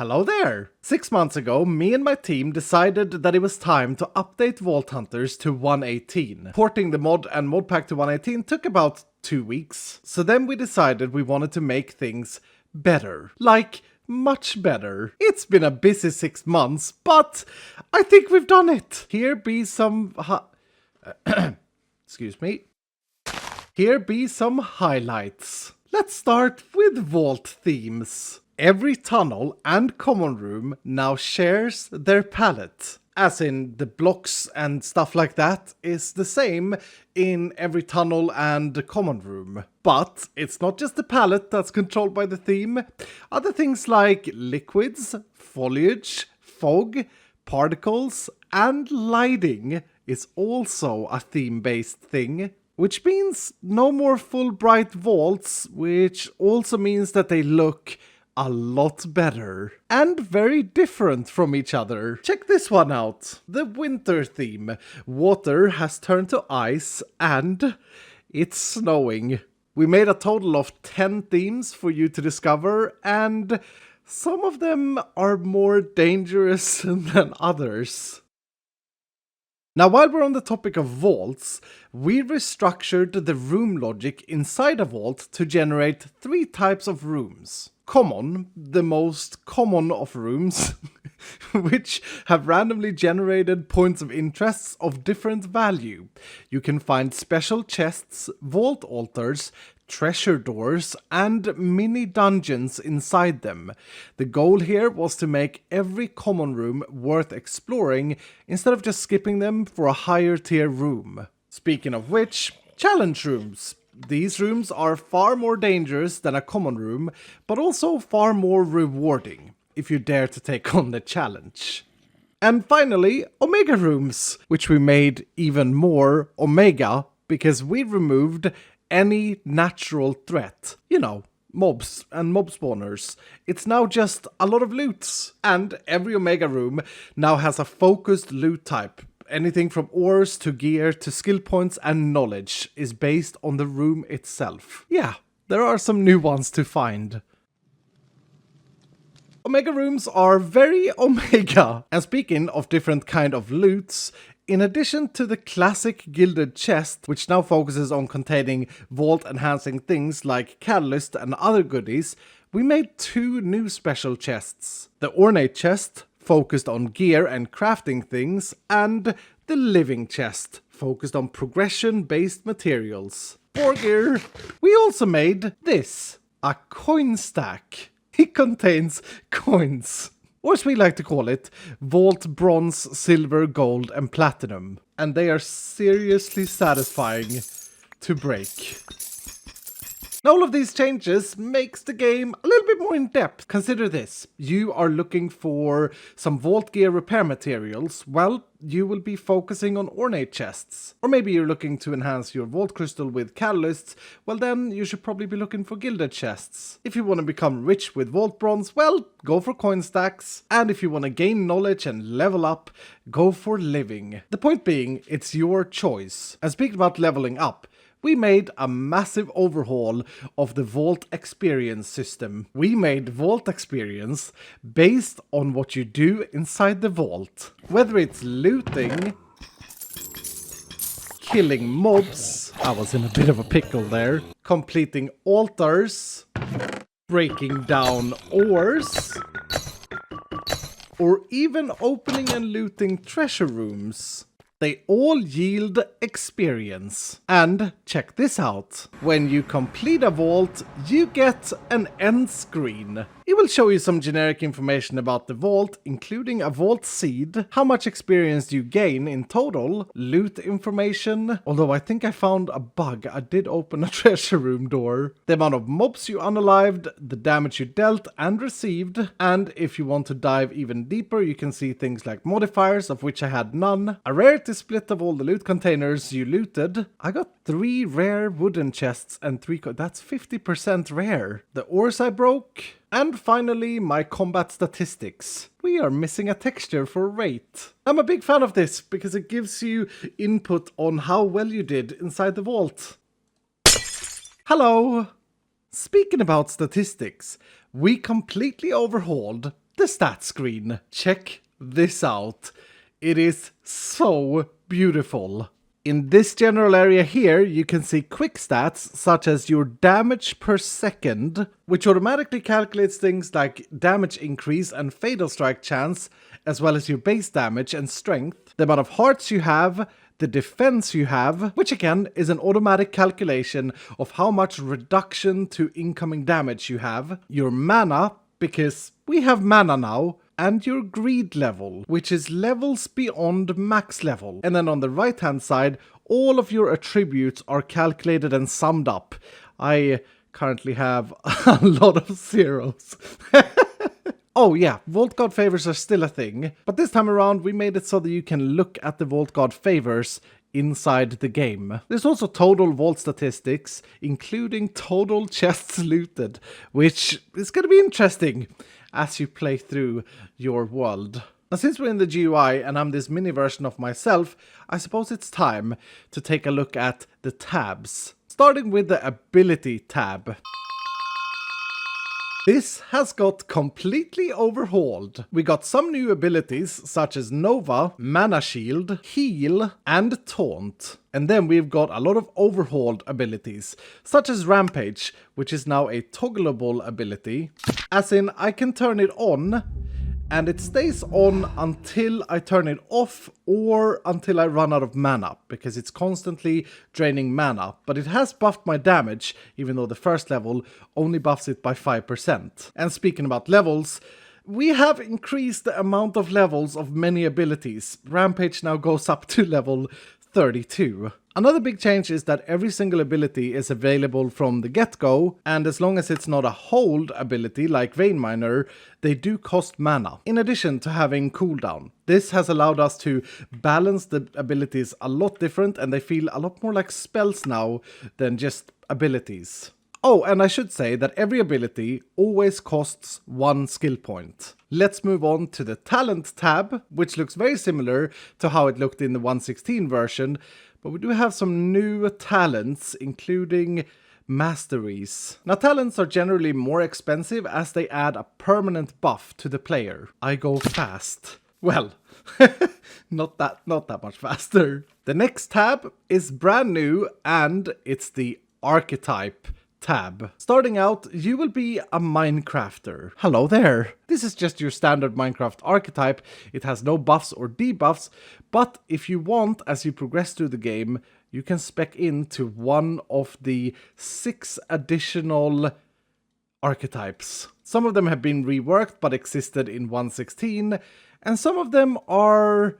Hello there! 6 months ago, me and my team decided that it was time to update Vault Hunters to 1.18. Porting the mod and modpack to 1.18 took about 2 weeks. So then we decided we wanted to make things better. Like, much better. It's been a busy 6 months, but I think we've done it! Here be some excuse me. Here be some highlights. Let's start with vault themes. Every tunnel and common room now shares their palette. As in, the blocks and stuff like that is the same in every tunnel and common room. But it's not just the palette that's controlled by the theme. Other things like liquids, foliage, fog, particles, and lighting is also a theme-based thing. Which means no more full bright vaults, which also means that they look a lot better. And very different from each other. Check this one out. The winter theme. Water has turned to ice and it's snowing. We made a total of 10 themes for you to discover, and some of them are more dangerous than others. Now, while we're on the topic of vaults, we restructured the room logic inside a vault to generate 3 types of rooms. Common, the most common of rooms, which have randomly generated points of interest of different value. You can find special chests, vault altars, treasure doors, and mini dungeons inside them. The goal here was to make every common room worth exploring instead of just skipping them for a higher tier room. Speaking of which, challenge rooms. These rooms are far more dangerous than a common room, but also far more rewarding, if you dare to take on the challenge. And finally, Omega rooms, which we made even more Omega because we removed any natural threat. You know, mobs and mob spawners. It's now just a lot of loots. And every Omega room now has a focused loot type. Anything from ores to gear to skill points and knowledge is based on the room itself. Yeah, there are some new ones to find. Omega rooms are very Omega. And speaking of different kind of loots, in addition to the classic gilded chest, which now focuses on containing vault-enhancing things like catalyst and other goodies, we made 2 new special chests. The ornate chest, focused on gear and crafting things, and the living chest, focused on progression-based materials. For gear, we also made this, a coin stack. It contains coins. Or as we like to call it, Vault Bronze, Silver, Gold and Platinum. And they are seriously satisfying to break. Now, all of these changes makes the game a little bit more in depth. Consider this. You are looking for some vault gear repair materials. Well, you will be focusing on ornate chests. Or maybe you're looking to enhance your vault crystal with catalysts. Well, then you should probably be looking for gilded chests. If you want to become rich with vault bronze, well, go for coin stacks. And if you want to gain knowledge and level up, go for living. The point being, it's your choice. And speaking about leveling up, we made a massive overhaul of the Vault Experience system. We made Vault Experience based on what you do inside the vault. Whether it's looting, killing mobs, I was in a bit of a pickle there, completing altars, breaking down ores, or even opening and looting treasure rooms. They all yield experience. And check this out. When you complete a vault, you get an end screen. It will show you some generic information about the vault, including a vault seed, how much experience you gain in total, loot information, although I think I found a bug. I did open a treasure room door, the amount of mobs you unalived, the damage you dealt and received, and if you want to dive even deeper, you can see things like modifiers, of which I had none, a rarity split of all the loot containers you looted. I got 3 rare wooden chests and 3 that's 50% rare. The ores I broke. And finally, my combat statistics. We are missing a texture for rate. I'm a big fan of this because it gives you input on how well you did inside the vault. Hello! Speaking about statistics, we completely overhauled the stat screen. Check this out. It is so beautiful. In this general area here, you can see quick stats such as your damage per second, which automatically calculates things like damage increase and fatal strike chance, as well as your base damage and strength, the amount of hearts you have, the defense you have, which again is an automatic calculation of how much reduction to incoming damage you have, your mana, because we have mana now, and your greed level, which is levels beyond max level. And then on the right hand side, all of your attributes are calculated and summed up. I currently have a lot of zeros. Oh yeah, Vault God favors are still a thing, but this time around we made it so that you can look at the Vault God favors inside the game. There's also total vault statistics, including total chests looted, which is going to be interesting as you play through your world. Now, since we're in the GUI and I'm this mini version of myself, I suppose it's time to take a look at the tabs. Starting with the ability tab. This has got completely overhauled. We got some new abilities such as Nova, Mana Shield, Heal, and Taunt. And then we've got a lot of overhauled abilities, such as Rampage, which is now a toggleable ability. As in, I can turn it on, and it stays on until I turn it off or until I run out of mana, because it's constantly draining mana. But it has buffed my damage, even though the first level only buffs it by 5%. And speaking about levels, we have increased the amount of levels of many abilities. Rampage now goes up to level 32. Another big change is that every single ability is available from the get-go, and as long as it's not a hold ability like Vein Miner, they do cost mana, in addition to having cooldown. This has allowed us to balance the abilities a lot different, and they feel a lot more like spells now than just abilities. Oh, and I should say that every ability always costs 1 skill point. Let's move on to the talent tab, which looks very similar to how it looked in the 1.16 version, but we do have some new talents, including masteries. Now, talents are generally more expensive as they add a permanent buff to the player. I go fast. Well, not that much faster. The next tab is brand new, and it's the archetype tab. Starting out, you will be a Minecrafter. Hello there. This is just your standard Minecraft archetype. It has no buffs or debuffs, but if you want, as you progress through the game, you can spec into one of the 6 additional archetypes. Some of them have been reworked but existed in 1.16, and some of them are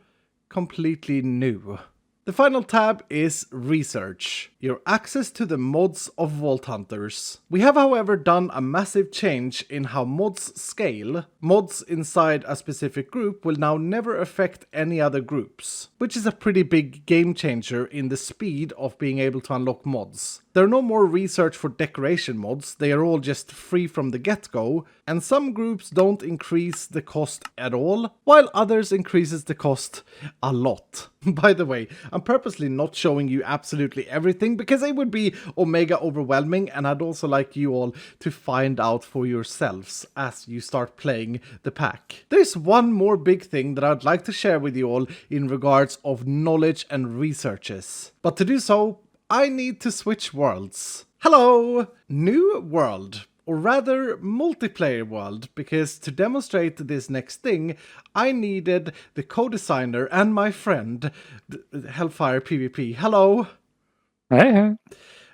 completely new. The final tab is Research, your access to the mods of Vault Hunters. We have, however, done a massive change in how mods scale. Mods inside a specific group will now never affect any other groups, which is a pretty big game changer in the speed of being able to unlock mods. There are no more research for decoration mods, they are all just free from the get-go, and some groups don't increase the cost at all, while others increases the cost a lot. By the way, I'm purposely not showing you absolutely everything because it would be omega overwhelming, and I'd also like you all to find out for yourselves as you start playing the pack. There's one more big thing that I'd like to share with you all in regards of knowledge and researches. But to do so, I need to switch worlds. Hello! New world. Or rather, multiplayer world, because to demonstrate this next thing, I needed the co-designer and my friend, Hellfire PvP. Hello! Hey.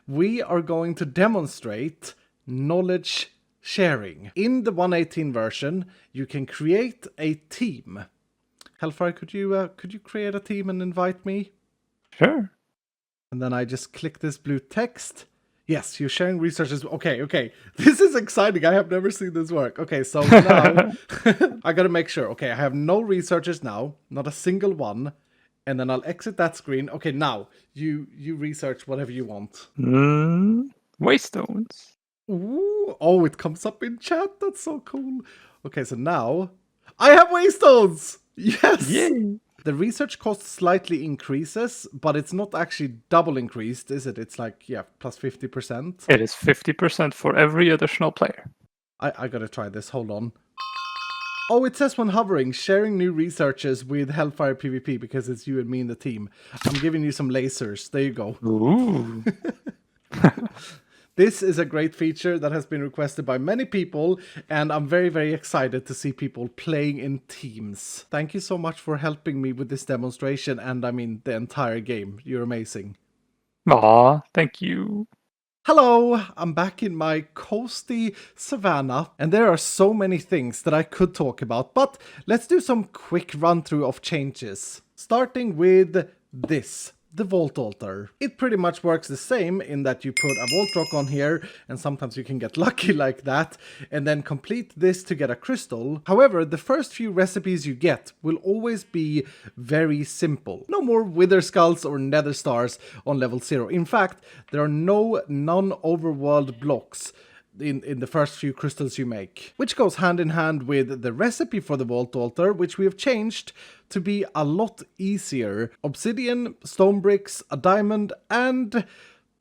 We are going to demonstrate knowledge sharing. In the 1.18 version, you can create a team. Hellfire, could you create a team and invite me? Sure. And then I just click this blue text. Yes, you're sharing researches. Okay. This is exciting. I have never seen this work. Okay, so now I gotta make sure. Okay, I have no researchers now. Not a single one. And then I'll exit that screen. Okay, now you research whatever you want. Waystones. Ooh, oh, it comes up in chat. That's so cool. Okay, so now I have waystones. Yes. Yay. The research cost slightly increases, but it's not actually double increased, is it? It's like, yeah, plus 50%. It is 50% for every additional player. I gotta try this. Hold on. Oh, it says when hovering, sharing new researches with Hellfire PvP because it's you and me in the team. I'm giving you some lasers. There you go. Ooh. This is a great feature that has been requested by many people, and I'm very, very excited to see people playing in teams. Thank you so much for helping me with this demonstration, and I mean the entire game. You're amazing. Aw, thank you. Hello, I'm back in my coasty savannah, and there are so many things that I could talk about, but let's do some quick run through of changes. Starting with this. The Vault Altar. It pretty much works the same in that you put a Vault Rock on here, and sometimes you can get lucky like that, and then complete this to get a crystal. However, the first few recipes you get will always be very simple. No more Wither Skulls or Nether Stars on level 0. In fact, there are no non-overworld blocks in the first few crystals you make, which goes hand in hand with the recipe for the Vault Altar, which we have changed to be a lot easier. Obsidian, stone bricks, a diamond, and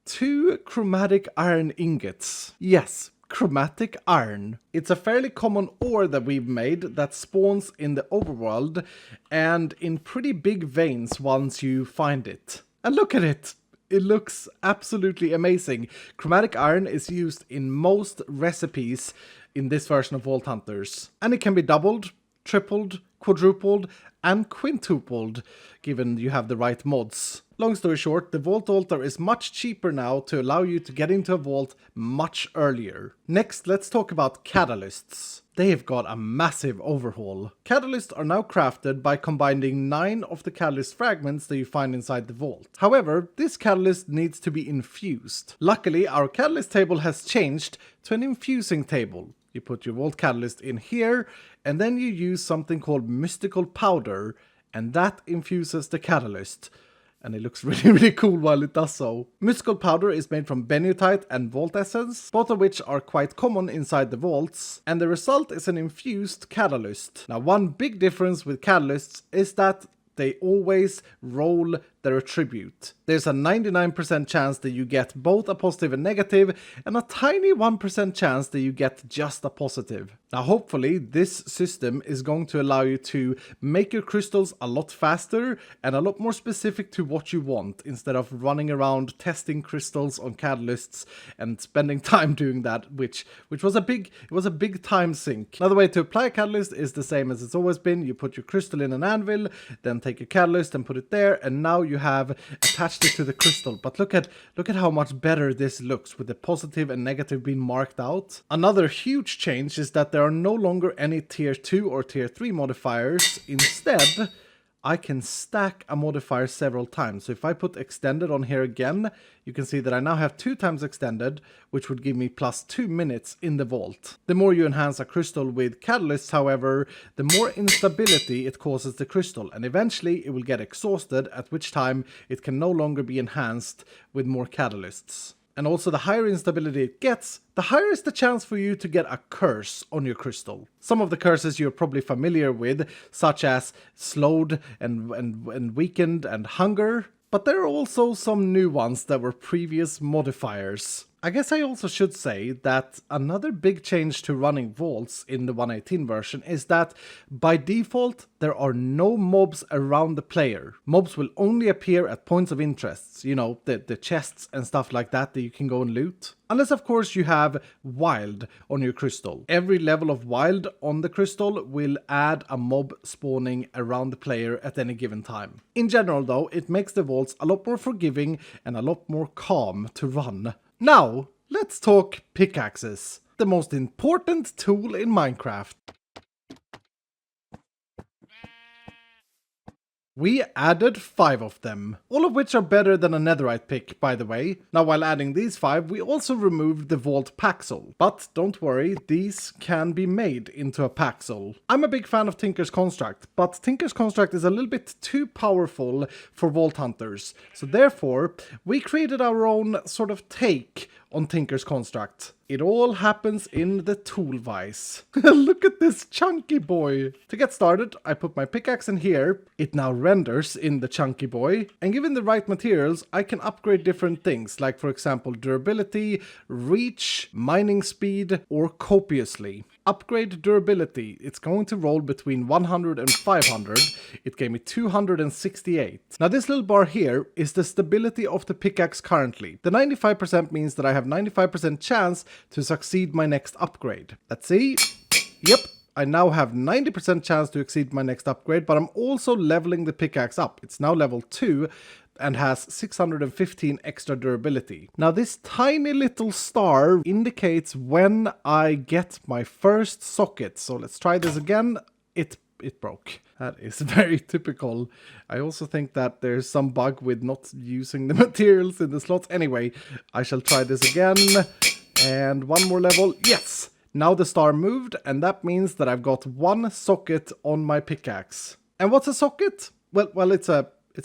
2 chromatic iron ingots. Yes, chromatic iron. It's a fairly common ore that we've made that spawns in the overworld and in pretty big veins once you find it. And look at it! It looks absolutely amazing. Chromatic iron is used in most recipes in this version of Vault Hunters. And it can be doubled, tripled, quadrupled, and quintupled, given you have the right mods. Long story short, the Vault Altar is much cheaper now to allow you to get into a vault much earlier. Next, let's talk about catalysts. They have got a massive overhaul. Catalysts are now crafted by combining 9 of the catalyst fragments that you find inside the vault. However, this catalyst needs to be infused. Luckily, our catalyst table has changed to an infusing table. You put your vault catalyst in here, and then you use something called mystical powder, and that infuses the catalyst. And it looks really, really cool while it does so. Mystical powder is made from benutite and vault essence, both of which are quite common inside the vaults, and the result is an infused catalyst. Now, one big difference with catalysts is that they always roll their attribute. There's a 99% chance that you get both a positive and negative, and a tiny 1% chance that you get just a positive. Now hopefully this system is going to allow you to make your crystals a lot faster and a lot more specific to what you want, instead of running around testing crystals on catalysts and spending time doing that, which was a big time sink. Another way to apply a catalyst is the same as it's always been. You put your crystal in an anvil, then take your catalyst and put it there, and now you have attached it to the crystal. But look at how much better this looks with the positive and negative being marked out. Another huge change is that there are no longer any tier 2 or tier 3 modifiers. Instead, I can stack a modifier several times. So if I put extended on here again, you can see that I now have 2 times extended, which would give me plus 2 minutes in the vault. The more you enhance a crystal with catalysts, however, the more instability it causes the crystal, and eventually it will get exhausted, at which time it can no longer be enhanced with more catalysts. And also, the higher instability it gets, the higher is the chance for you to get a curse on your crystal. Some of the curses you're probably familiar with, such as slowed and weakened and hunger. But there are also some new ones that were previous modifiers. I guess I also should say that another big change to running vaults in the 1.18 version is that by default there are no mobs around the player. Mobs will only appear at points of interest, you know, the chests and stuff like that you can go and loot. Unless of course you have wild on your crystal. Every level of wild on the crystal will add a mob spawning around the player at any given time. In general though, it makes the vaults a lot more forgiving and a lot more calm to run. Now, let's talk pickaxes, the most important tool in Minecraft. We added 5 of them, all of which are better than a netherite pick, by the way. Now, while adding these 5, we also removed the vault paxel. But don't worry, these can be made into a paxel. I'm a big fan of Tinker's Construct, but Tinker's Construct is a little bit too powerful for Vault Hunters. So therefore, we created our own sort of take on Tinker's Construct. It all happens in the tool vise. Look at this chunky boy. To get started, I put my pickaxe in here. It now renders in the chunky boy. And given the right materials, I can upgrade different things, like for example durability, reach, mining speed, or copiously. Upgrade durability. It's going to roll between 100 and 500. It gave me 268. Now this little bar here is the stability of the pickaxe currently. The 95% means that I have 95% chance to succeed my next upgrade. Let's see. Yep. I now have 90% chance to exceed my next upgrade, but I'm also leveling the pickaxe up. It's now level 2 and has 615 extra durability. Now this tiny little star indicates when I get my first socket. So let's try this again. It broke. That is very typical. I also think that there's some bug with not using the materials in the slots. Anyway, I shall try this again. And one more level. Yes! Now the star moved, and that means that I've got one socket on my pickaxe. And what's a socket? Well, it's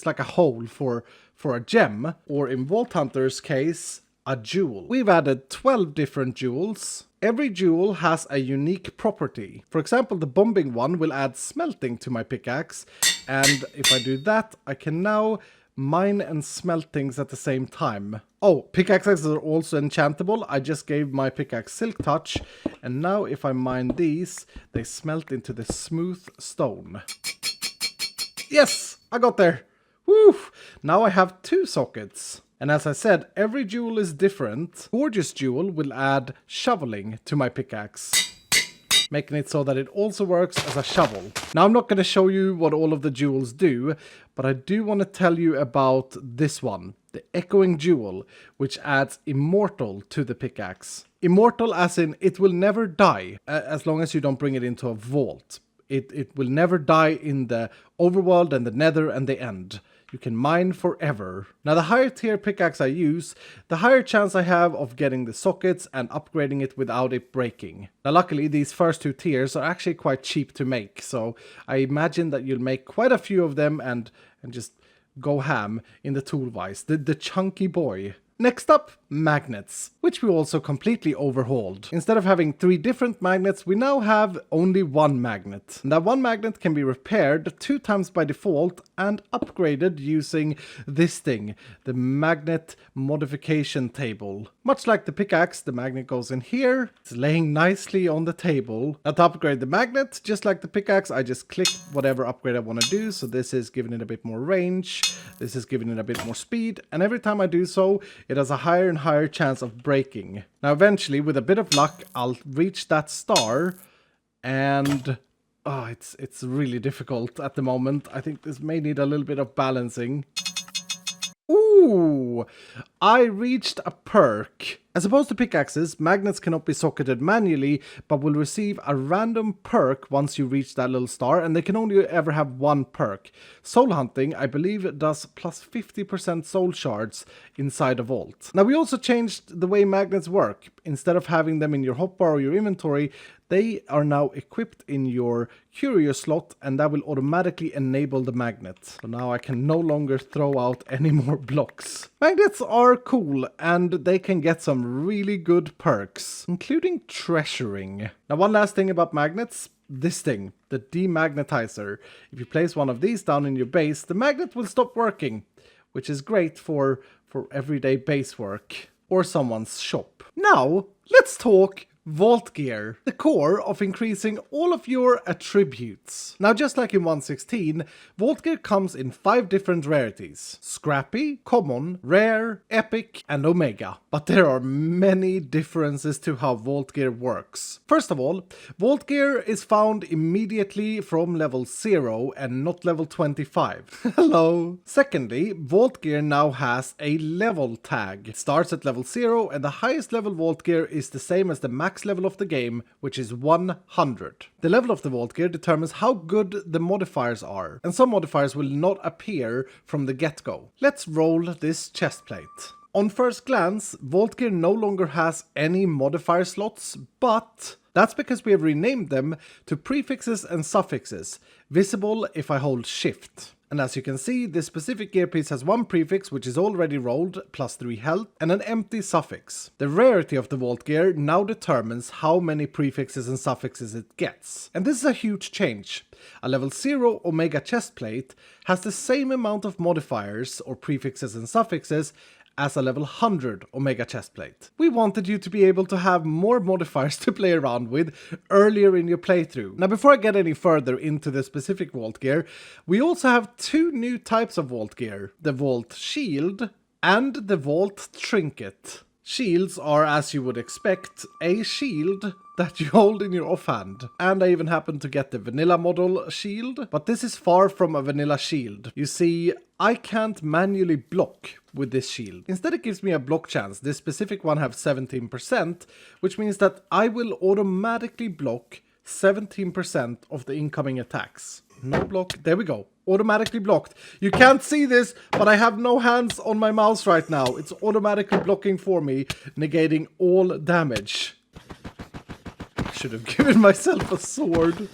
like a hole for a gem, or in Vault Hunters' case, a jewel. We've added 12 different jewels. Every jewel has a unique property. For example, the bombing one will add smelting to my pickaxe, and if I do that, I can now mine and smelt things at the same time. Oh, pickaxes are also enchantable. I just gave my pickaxe Silk Touch, and now if I mine these, they smelt into the smooth stone. Yes, I got there. Woo! Now I have 2 sockets. And as I said, every jewel is different. Gorgeous Jewel will add shoveling to my pickaxe, making it so that it also works as a shovel. Now I'm not going to show you what all of the jewels do, but I do want to tell you about this one, the Echoing Jewel, which adds Immortal to the pickaxe. Immortal as in it will never die, as long as you don't bring it into a vault. It will never die in the overworld and the nether and the end. You can mine forever. Now the higher tier pickaxe I use, the higher chance I have of getting the sockets and upgrading it without it breaking. Now luckily these first 2 tiers are actually quite cheap to make, so I imagine that you'll make quite a few of them and just go ham in the toolwise. The chunky boy. Next up, magnets, which we also completely overhauled. Instead of having 3 different magnets, we now have only 1 magnet. And that 1 magnet can be repaired 2 times by default and upgraded using this thing, the magnet modification table. Much like the pickaxe, the magnet goes in here. It's laying nicely on the table. Now to upgrade the magnet, just like the pickaxe, I just click whatever upgrade I want to do. So this is giving it a bit more range. This is giving it a bit more speed. And every time I do so, it has a higher and higher chance of breaking. Now eventually, with a bit of luck, I'll reach that star, and it's really difficult at the moment. I think this may need a little bit of balancing. Ooh, I reached a perk. As opposed to pickaxes, magnets cannot be socketed manually, but will receive a random perk once you reach that little star, and they can only ever have 1 perk. Soul hunting, I believe, does plus 50% soul shards inside a vault. Now we also changed the way magnets work. Instead of having them in your hotbar or your inventory, they are now equipped in your curio slot, and that will automatically enable the magnet. So now I can no longer throw out any more blocks. Magnets are cool, and they can get some really good perks, including treasuring. Now one last thing about magnets. This thing, the demagnetizer. If you place one of these down in your base, the magnet will stop working, which is great for everyday base work or someone's shop. Now, let's talk Vault Gear, the core of increasing all of your attributes. Now just like in 1.16, Vault Gear comes in 5 different rarities: Scrappy, Common, Rare, Epic, and Omega. But there are many differences to how Vault Gear works. First of all, Vault Gear is found immediately from level 0 and not level 25. Hello! Secondly, Vault Gear now has a level tag. It starts at level 0, and the highest level Vault Gear is the same as the max level of the game, which is 100. The level of the Vault Gear determines how good the modifiers are, and some modifiers will not appear from the get-go. Let's roll this chest plate. On first glance, Vault Gear no longer has any modifier slots, but that's because we have renamed them to prefixes and suffixes, visible if I hold shift. And as you can see, this specific gear piece has 1 prefix, which is already rolled, plus 3 health, and an empty suffix. The rarity of the Vault Gear now determines how many prefixes and suffixes it gets. And this is a huge change. A level 0 Omega chestplate has the same amount of modifiers, or prefixes and suffixes, as a level 100 Omega chestplate. We wanted you to be able to have more modifiers to play around with earlier in your playthrough. Now before I get any further into the specific vault gear, we also have two new types of vault gear, the Vault Shield and the Vault Trinket. Shields are, as you would expect, a shield that you hold in your offhand. And I even happened to get the vanilla model shield, but this is far from a vanilla shield. You see, I can't manually block with this shield. Instead it gives me a block chance. This specific one has 17%, which means that I will automatically block 17% of the incoming attacks. No block, there we go. Automatically blocked. You can't see this, but I have no hands on my mouse right now. It's automatically blocking for me, negating all damage. I should have given myself a sword.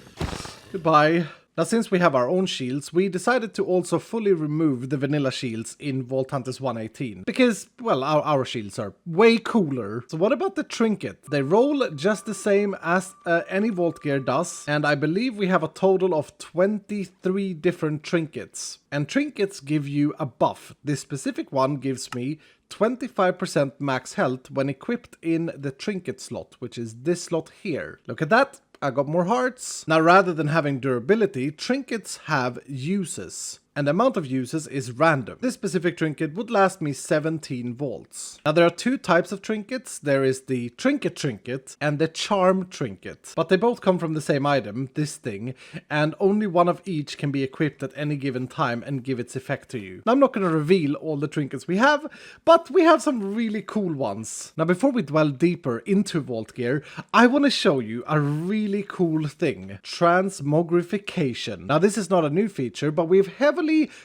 Goodbye. Now since we have our own shields, we decided to also fully remove the vanilla shields in Vault Hunters 118. Because, well, our shields are way cooler. So what about the trinket? They roll just the same as any vault gear does. And I believe we have a total of 23 different trinkets. And trinkets give you a buff. This specific one gives me 25% max health when equipped in the trinket slot, which is this slot here. Look at that. I got more hearts. Now rather than having durability, trinkets have uses. And the amount of uses is random. This specific trinket would last me 17 volts. Now there are two types of trinkets. There is the trinket and the charm trinket. But they both come from the same item, this thing, and only one of each can be equipped at any given time and give its effect to you. Now I'm not going to reveal all the trinkets we have, but we have some really cool ones. Now before we dwell deeper into vault gear, I want to show you a really cool thing. Transmogrification. Now this is not a new feature, but we've heavily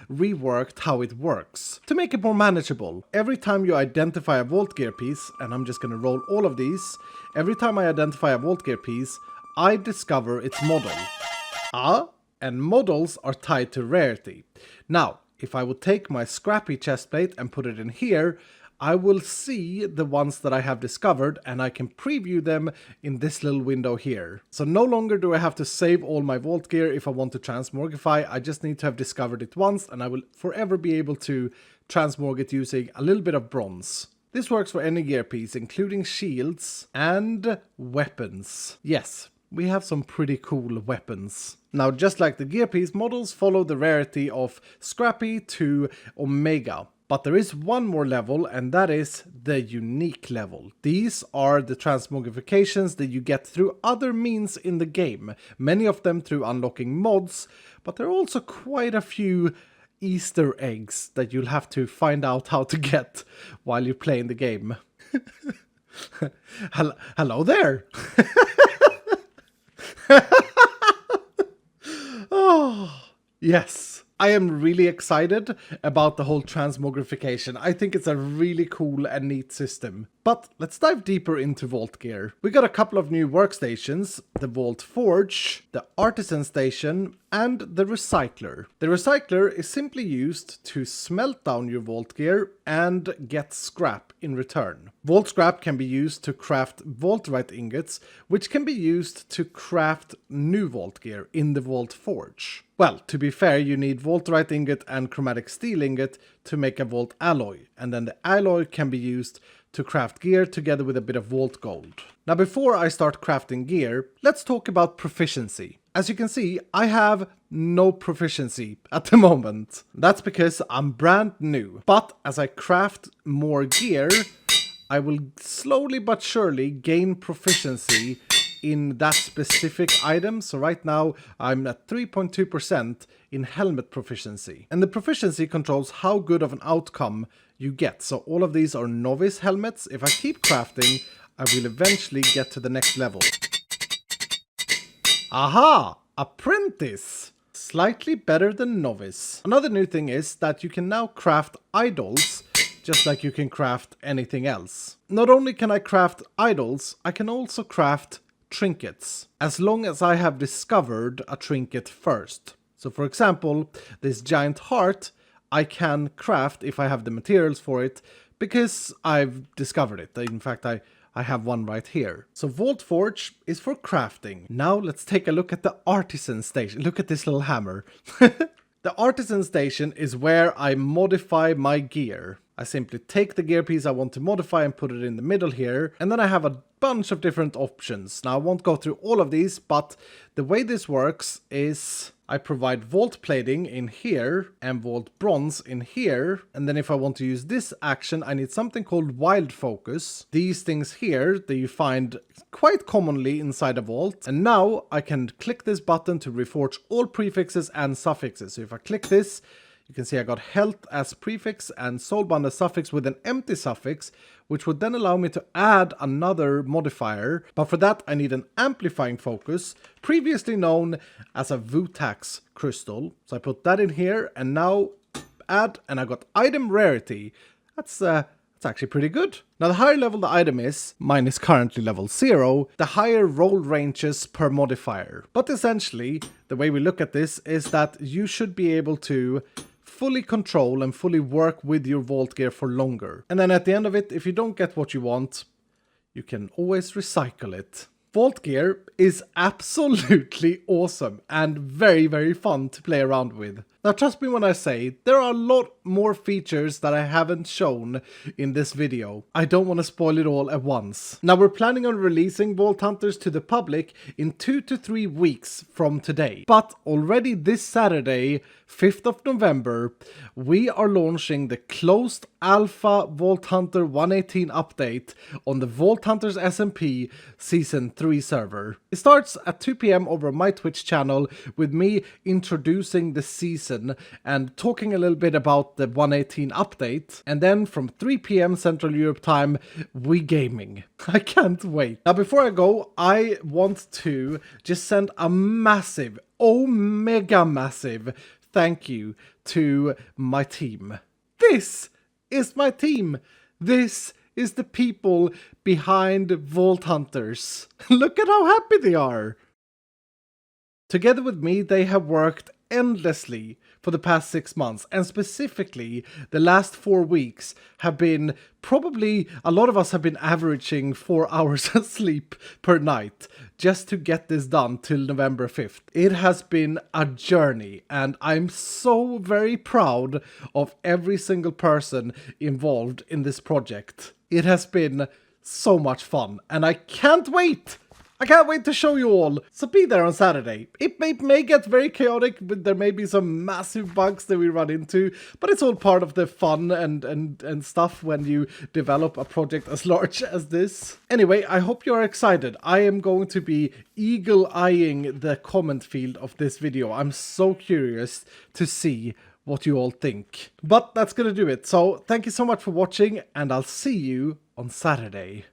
reworked how it works to make it more manageable. Every time you identify a vault gear piece, and I'm just going to roll all of these, every time I identify a vault gear piece, I discover its model. And models are tied to rarity. Now, if I would take my scrappy chestplate and put it in here, I will see the ones that I have discovered and I can preview them in this little window here. So no longer do I have to save all my vault gear if I want to transmogrify. I just need to have discovered it once and I will forever be able to transmog it using a little bit of bronze. This works for any gear piece, including shields and weapons. Yes, we have some pretty cool weapons. Now, just like the gear piece, models follow the rarity of scrappy to omega. But there is one more level, and that is the unique level. These are the transmogrifications that you get through other means in the game. Many of them through unlocking mods, but there are also quite a few Easter eggs that you'll have to find out how to get while you're playing the game. Hello there! Oh, yes. I am really excited about the whole transmogrification. I think it's a really cool and neat system. But let's dive deeper into vault gear. We got a couple of new workstations, the Vault Forge, the Artisan Station, and the Recycler. The Recycler is simply used to smelt down your vault gear and get scrap in return. Vault scrap can be used to craft vaultite ingots, which can be used to craft new vault gear in the Vault Forge. Well, to be fair, you need vaultite ingot and chromatic steel ingot to make a vault alloy, and then the alloy can be used to craft gear together with a bit of vault gold. Now before I start crafting gear, let's talk about proficiency. As you can see, I have no proficiency at the moment. That's because I'm brand new. But as I craft more gear, I will slowly but surely gain proficiency in that specific item. So right now I'm at 3.2% in helmet proficiency. And the proficiency controls how good of an outcome you get. So all of these are novice helmets. If I keep crafting, I will eventually get to the next level. Aha! Apprentice! Slightly better than novice. Another new thing is that you can now craft idols just like you can craft anything else. Not only can I craft idols, I can also craft trinkets, as long as I have discovered a trinket first. So for example, this giant heart I can craft if I have the materials for it, because I've discovered it. In fact, I have one right here. So Vault Forge is for crafting. Now let's take a look at the Artisan Station. Look at this little hammer. The Artisan Station is where I modify my gear. I simply take the gear piece I want to modify and put it in the middle here, and then I have a bunch of different options. Now I won't go through all of these, but the way this works is I provide vault plating in here and vault bronze in here, and then if I want to use this action I need something called wild focus. These things here that you find quite commonly inside a vault, and now I can click this button to reforge all prefixes and suffixes. So if I click this, you can see I got health as prefix and soulbound as suffix with an empty suffix, which would then allow me to add another modifier. But for that I need an amplifying focus, previously known as a Vutax crystal. So I put that in here and now add, and I got item rarity. That's actually pretty good. Now the higher level the item is, mine is currently level 0, the higher roll ranges per modifier. But essentially, the way we look at this is that you should be able to fully control and fully work with your vault gear for longer. And then at the end of it, if you don't get what you want, you can always recycle it. Vault gear is absolutely awesome and very, very fun to play around with. Now trust me when I say, there are a lot more features that I haven't shown in this video. I don't want to spoil it all at once. Now we're planning on releasing Vault Hunters to the public in 2 to 3 weeks from today. But already this Saturday, 5th of November, we are launching the closed alpha Vault Hunter 118 update on the Vault Hunters SMP Season 3 server. It starts at 2 PM over my Twitch channel with me introducing the season and talking a little bit about the 118 update, and then from 3 PM Central Europe time, we gaming. I can't wait. Now before I go, I want to just send a massive, mega massive thank you to my team. This is my team. This is the people behind Vault Hunters. Look at how happy they are. Together with me, they have worked endlessly for the past 6 months, and specifically the last 4 weeks have been probably, a lot of us have been averaging 4 hours of sleep per night just to get this done till November 5th. It has been a journey, and I'm so very proud of every single person involved in this project. It has been so much fun, and I can't wait! I can't wait to show you all. So be there on Saturday. It may get very chaotic, but there may be some massive bugs that we run into, but it's all part of the fun and stuff when you develop a project as large as this. Anyway, I hope you are excited. I am going to be eagle-eyeing the comment field of this video. I'm so curious to see what you all think. But that's gonna do it. So thank you so much for watching, and I'll see you on Saturday.